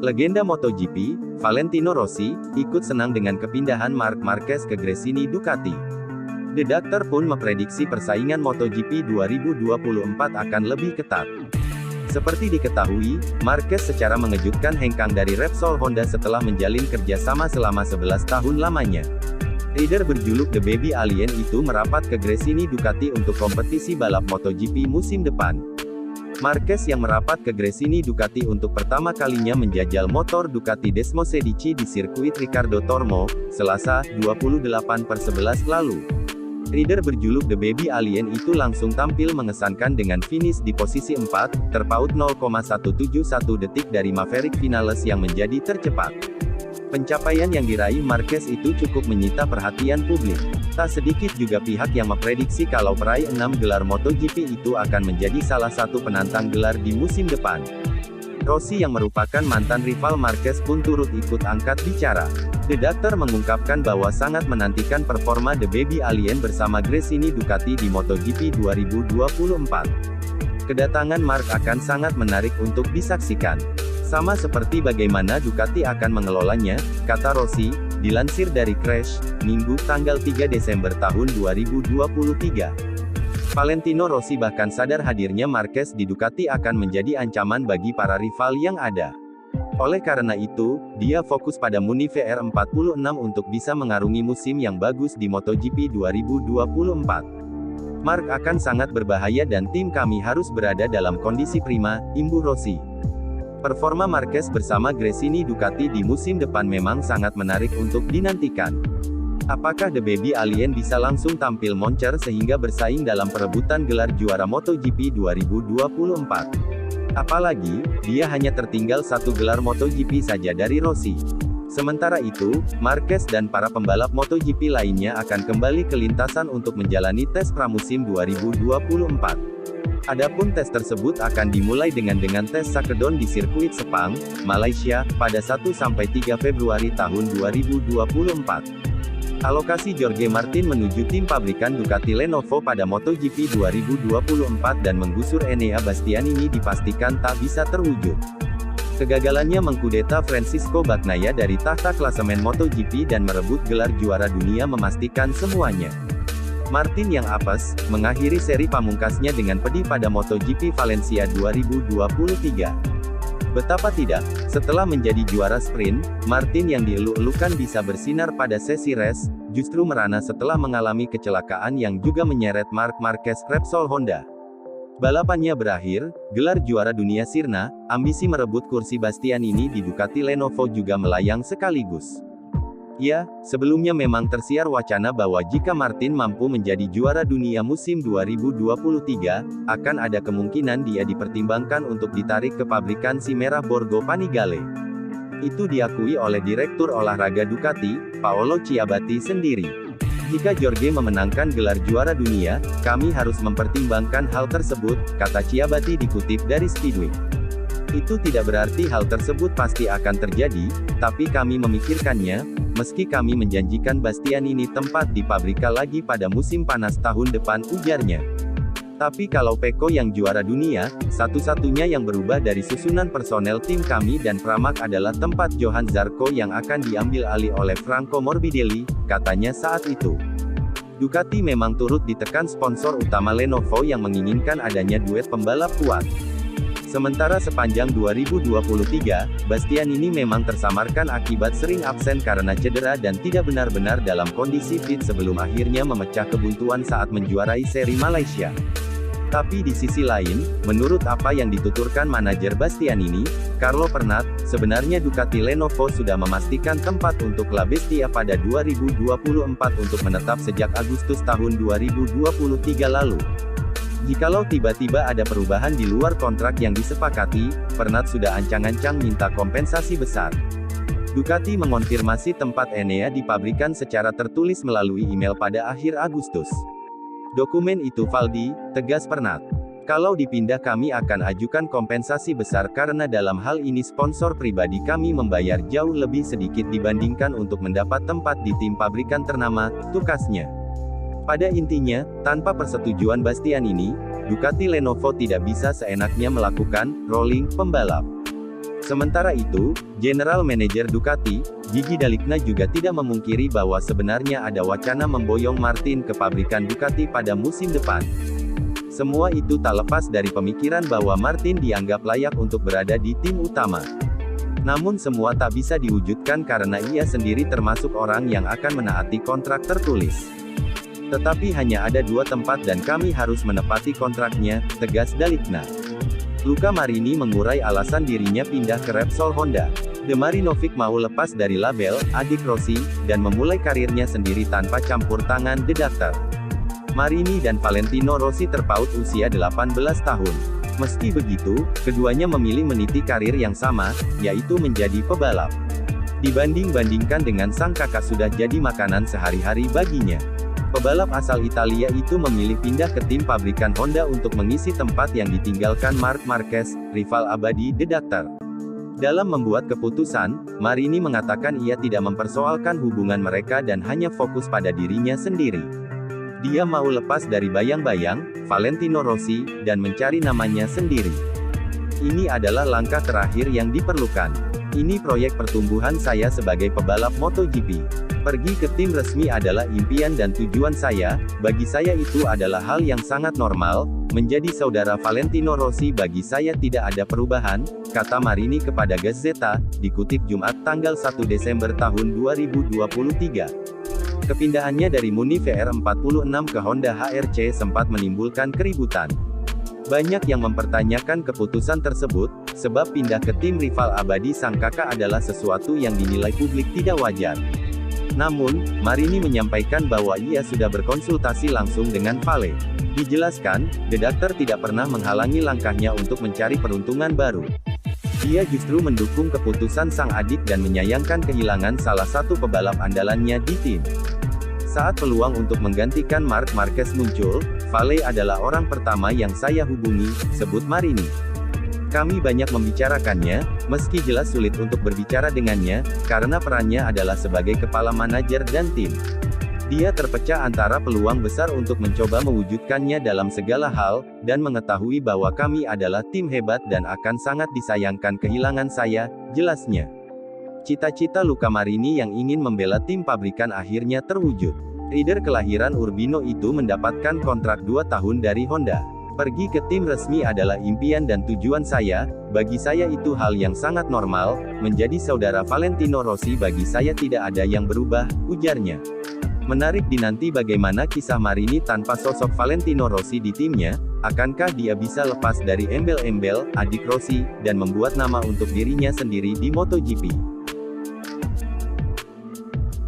Legenda MotoGP, Valentino Rossi, ikut senang dengan kepindahan Marc Marquez ke Gresini Ducati. The Doctor pun memprediksi persaingan MotoGP 2024 akan lebih ketat. Seperti diketahui, Marquez secara mengejutkan hengkang dari Repsol Honda setelah menjalin kerjasama selama 11 tahun lamanya. Rider berjuluk The Baby Alien itu merapat ke Gresini Ducati untuk kompetisi balap MotoGP musim depan. Marquez yang merapat ke Gresini Ducati untuk pertama kalinya menjajal motor Ducati Desmosedici di sirkuit Riccardo Tormo, Selasa, 28/11 lalu. Rider berjuluk The Baby Alien itu langsung tampil mengesankan dengan finish di posisi 4, terpaut 0,171 detik dari Maverick Vinales yang menjadi tercepat. Pencapaian yang diraih Marquez itu cukup menyita perhatian publik. Tak sedikit juga pihak yang memprediksi kalau peraih 6 gelar MotoGP itu akan menjadi salah satu penantang gelar di musim depan. Rossi yang merupakan mantan rival Marquez pun turut ikut angkat bicara. The Doctor mengungkapkan bahwa sangat menantikan performa The Baby Alien bersama Gresini Ducati di MotoGP 2024. Kedatangan Marc akan sangat menarik untuk disaksikan. Sama seperti bagaimana Ducati akan mengelolanya, kata Rossi, dilansir dari Crash, Minggu, tanggal 3 Desember tahun 2023. Valentino Rossi bahkan sadar hadirnya Marquez di Ducati akan menjadi ancaman bagi para rival yang ada. Oleh karena itu, dia fokus pada Muni VR46 untuk bisa mengarungi musim yang bagus di MotoGP 2024. Marc akan sangat berbahaya dan tim kami harus berada dalam kondisi prima, imbuh Rossi. Performa Marquez bersama Gresini Ducati di musim depan memang sangat menarik untuk dinantikan. Apakah The Baby Alien bisa langsung tampil moncer sehingga bersaing dalam perebutan gelar juara MotoGP 2024? Apalagi, dia hanya tertinggal satu gelar MotoGP saja dari Rossi. Sementara itu, Marquez dan para pembalap MotoGP lainnya akan kembali ke lintasan untuk menjalani tes pramusim 2024. Adapun tes tersebut akan dimulai dengan tes Sakedon di sirkuit Sepang, Malaysia, pada 1-3 Februari tahun 2024. Alokasi Jorge Martin menuju tim pabrikan Ducati Lenovo pada MotoGP 2024 dan menggusur Enea Bastianini dipastikan tak bisa terwujud. Kegagalannya mengkudeta Francisco Bagnaia dari tahta klasemen MotoGP dan merebut gelar juara dunia memastikan semuanya. Martin yang apes, mengakhiri seri pamungkasnya dengan pedih pada MotoGP Valencia 2023. Betapa tidak, setelah menjadi juara sprint, Martin yang dieluk-elukan bisa bersinar pada sesi race, justru merana setelah mengalami kecelakaan yang juga menyeret Marc Marquez Repsol Honda. Balapannya berakhir, gelar juara dunia sirna, ambisi merebut kursi Bastianini di Ducati Lenovo juga melayang sekaligus. Ya, sebelumnya memang tersiar wacana bahwa jika Martin mampu menjadi juara dunia musim 2023, akan ada kemungkinan dia dipertimbangkan untuk ditarik ke pabrikan si merah Borgo Panigale. Itu diakui oleh Direktur Olahraga Ducati, Paolo Ciabatti sendiri. Jika Jorge memenangkan gelar juara dunia, kami harus mempertimbangkan hal tersebut, kata Ciabatti dikutip dari Speedweek. Itu tidak berarti hal tersebut pasti akan terjadi, tapi kami memikirkannya, meski kami menjanjikan Bastianini tempat di pabrika lagi pada musim panas tahun depan, ujarnya. Tapi kalau Pecco yang juara dunia, satu-satunya yang berubah dari susunan personel tim kami dan Pramac adalah tempat Johan Zarco yang akan diambil alih oleh Franco Morbidelli, katanya saat itu. Ducati memang turut ditekan sponsor utama Lenovo yang menginginkan adanya duet pembalap kuat. Sementara sepanjang 2023, Bastianini memang tersamarkan akibat sering absen karena cedera dan tidak benar-benar dalam kondisi fit sebelum akhirnya memecah kebuntuan saat menjuarai seri Malaysia. Tapi di sisi lain, menurut apa yang dituturkan manajer Bastianini, Carlo Pernat, sebenarnya Ducati Lenovo sudah memastikan tempat untuk La Bestia pada 2024 untuk menetap sejak Agustus tahun 2023 lalu. Jikalau tiba-tiba ada perubahan di luar kontrak yang disepakati, Pernat sudah ancang-ancang minta kompensasi besar. Ducati mengonfirmasi tempat Enea dipabrikan secara tertulis melalui email pada akhir Agustus. Dokumen itu valid, tegas Pernat. Kalau dipindah kami akan ajukan kompensasi besar karena dalam hal ini sponsor pribadi kami membayar jauh lebih sedikit dibandingkan untuk mendapat tempat di tim pabrikan ternama, tukasnya. Pada intinya, tanpa persetujuan Bastianini, Ducati Lenovo tidak bisa seenaknya melakukan rolling pembalap. Sementara itu, General Manager Ducati, Gigi Dalikna juga tidak memungkiri bahwa sebenarnya ada wacana memboyong Martin ke pabrikan Ducati pada musim depan. Semua itu tak lepas dari pemikiran bahwa Martin dianggap layak untuk berada di tim utama. Namun semua tak bisa diwujudkan karena ia sendiri termasuk orang yang akan menaati kontrak tertulis. Tetapi hanya ada 2 tempat dan kami harus menepati kontraknya, tegas Dalikna. Luca Marini mengurai alasan dirinya pindah ke Repsol Honda. De Marinovic mau lepas dari label adik Rossi, dan memulai karirnya sendiri tanpa campur tangan The Doctor. Marini dan Valentino Rossi terpaut usia 18 tahun. Meski begitu, keduanya memilih meniti karir yang sama, yaitu menjadi pebalap. Dibanding-bandingkan dengan sang kakak sudah jadi makanan sehari-hari baginya. Pebalap asal Italia itu memilih pindah ke tim pabrikan Honda untuk mengisi tempat yang ditinggalkan Marc Marquez, rival abadi The Doctor. Dalam membuat keputusan, Marini mengatakan ia tidak mempersoalkan hubungan mereka dan hanya fokus pada dirinya sendiri. Dia mau lepas dari bayang-bayang Valentino Rossi, dan mencari namanya sendiri. Ini adalah langkah terakhir yang diperlukan. Ini proyek pertumbuhan saya sebagai pebalap MotoGP. Pergi ke tim resmi adalah impian dan tujuan saya, bagi saya itu adalah hal yang sangat normal, menjadi saudara Valentino Rossi bagi saya tidak ada perubahan, kata Marini kepada Gazzetta, dikutip Jumat tanggal 1 Desember tahun 2023. Kepindahannya dari Muni VR46 ke Honda HRC sempat menimbulkan keributan. Banyak yang mempertanyakan keputusan tersebut, sebab pindah ke tim rival abadi sang kakak adalah sesuatu yang dinilai publik tidak wajar. Namun, Marini menyampaikan bahwa ia sudah berkonsultasi langsung dengan Vale. Dijelaskan, The Doctor tidak pernah menghalangi langkahnya untuk mencari peruntungan baru. Dia justru mendukung keputusan sang adik dan menyayangkan kehilangan salah satu pebalap andalannya di tim. Saat peluang untuk menggantikan Marc Marquez muncul, Vale adalah orang pertama yang saya hubungi, sebut Marini. Kami banyak membicarakannya, meski jelas sulit untuk berbicara dengannya, karena perannya adalah sebagai kepala manajer dan tim. Dia terpecah antara peluang besar untuk mencoba mewujudkannya dalam segala hal, dan mengetahui bahwa kami adalah tim hebat dan akan sangat disayangkan kehilangan saya, jelasnya. Cita-cita Luca Marini yang ingin membela tim pabrikan akhirnya terwujud. Rider kelahiran Urbino itu mendapatkan kontrak 2 tahun dari Honda. Pergi ke tim resmi adalah impian dan tujuan saya, bagi saya itu hal yang sangat normal, menjadi saudara Valentino Rossi bagi saya tidak ada yang berubah, ujarnya. Menarik dinanti bagaimana kisah Marini tanpa sosok Valentino Rossi di timnya, akankah dia bisa lepas dari embel-embel adik Rossi, dan membuat nama untuk dirinya sendiri di MotoGP.